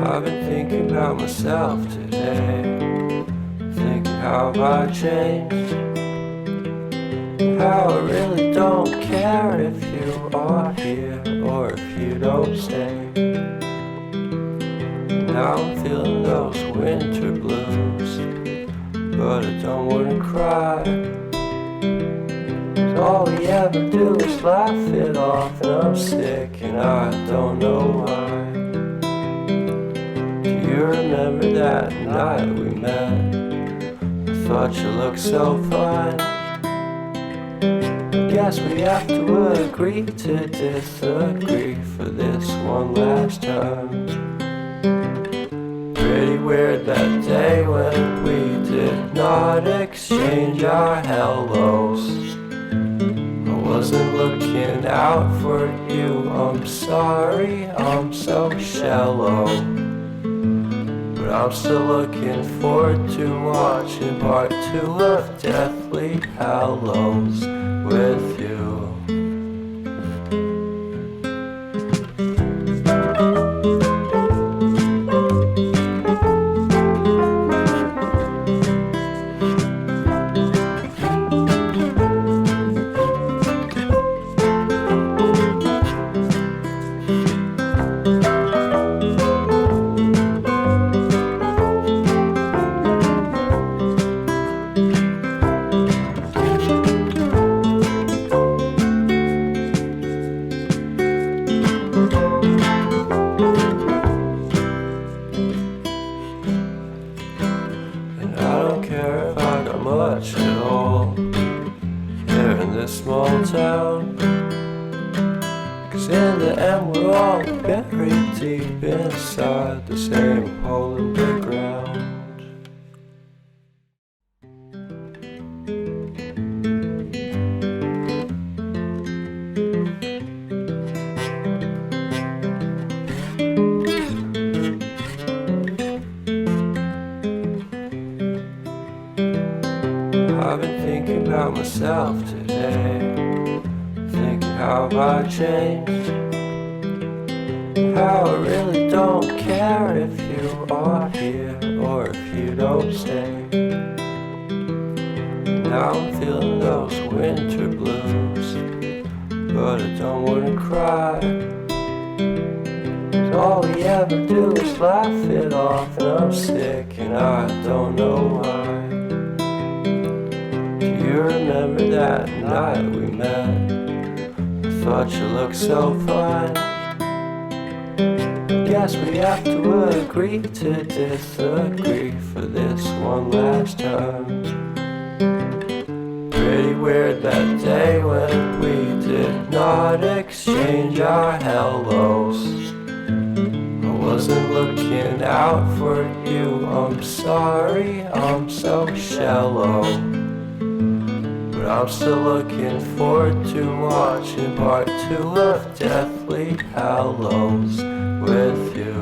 I've been thinking about myself today, thinking how I changed, how I really don't care if you are here or if you don't stay. Now I'm feeling those winter blues, but I don't wanna cry. All we ever do is laugh it off, and I'm sick and I don't know why. Do you remember that night we met? I thought you looked so fine. Guess we have to agree to disagree for this one last time. Pretty weird that day when we did not exchange our hellos. I wasn't looking out for you, I'm sorry, I'm so shallow. But I'm still looking forward to watching part 2 of Deathly Hallows with you. Much at all here in this small town, 'cause in the end we're all buried deep inside the same hole in the ground. I've been thinking about myself today, thinking how I changed, how I really don't care if you are here or if you don't stay. Now I'm feeling those winter blues, but I don't wanna cry. All we ever do is laugh it off, and I'm sick and I don't know why. You remember that night we met? I thought you looked so fine. Guess we have to agree to disagree for this one last time. Pretty weird that day when we did not exchange our hellos. I wasn't looking out for you, I'm sorry, I'm so shallow. But I'm still looking forward to watching part 2 of Deathly Hallows with you.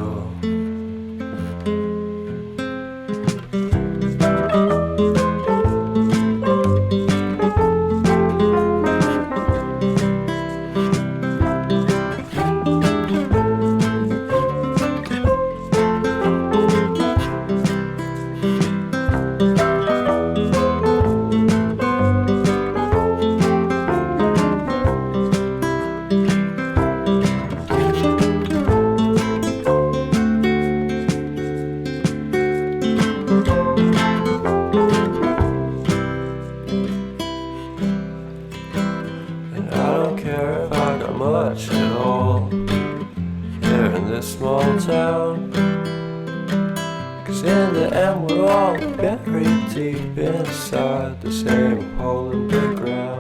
Much at all here in this small town, 'cause in the end we're all buried deep inside the same hole in the ground.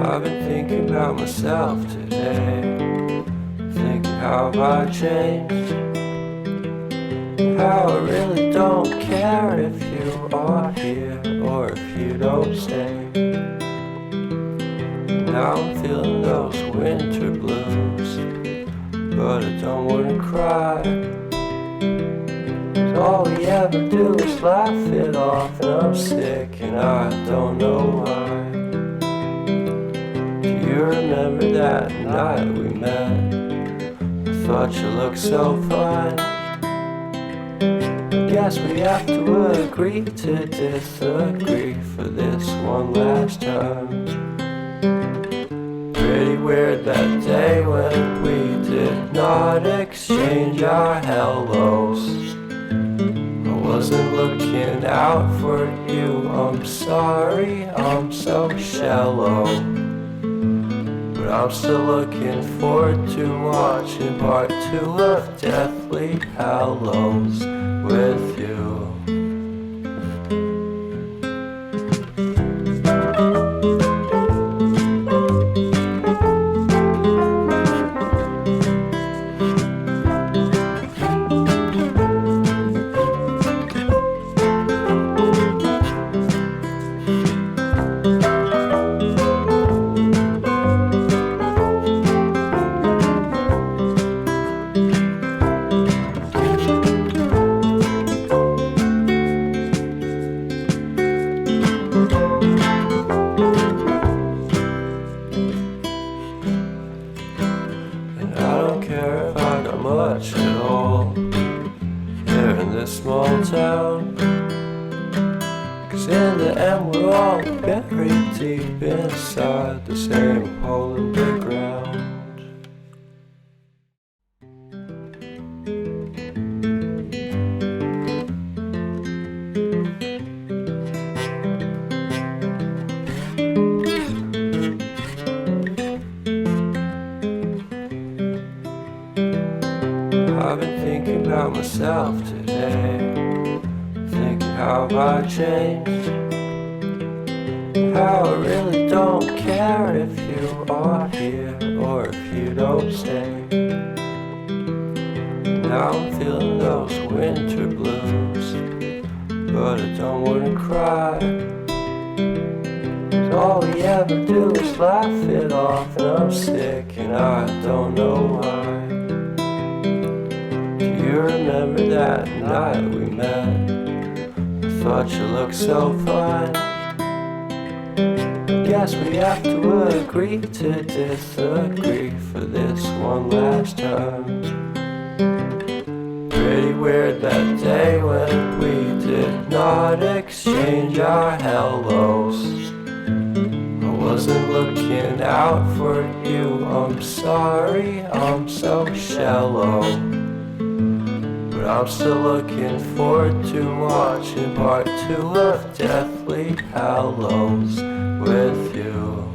I've been thinking about myself today, thinking how I changed, how I really don't care if you are here or if you don't stay. Now I'm feeling those winter blues, but I don't wanna cry. All we ever do is laugh it off, and I'm sick and I don't know why. Do you remember that night we met? I thought you looked so fine. Guess we have to agree to disagree for this one last time. Pretty weird that day when we did not exchange our hellos. I wasn't looking out for you, I'm sorry, I'm so shallow. But I'm still looking forward to watching part 2 of Deathly Hallows with you. Much at all here in this small town, 'cause in the end we're all buried deep inside the same hole in the ground. I've been thinking about myself today, thinking how I changed, how I really don't care if you are here or if you don't stay. Now I'm feeling those winter blues, but I don't wanna cry. All we ever do is laugh it off, and I'm sick and I don't know why. You remember that night we met? I thought you looked so fine. Guess we have to agree to disagree for this one last time. Pretty weird that day when we did not exchange our hellos. I wasn't looking out for you, I'm sorry, I'm so shallow. But I'm still looking forward to watching part 2 of Deathly Hallows with you.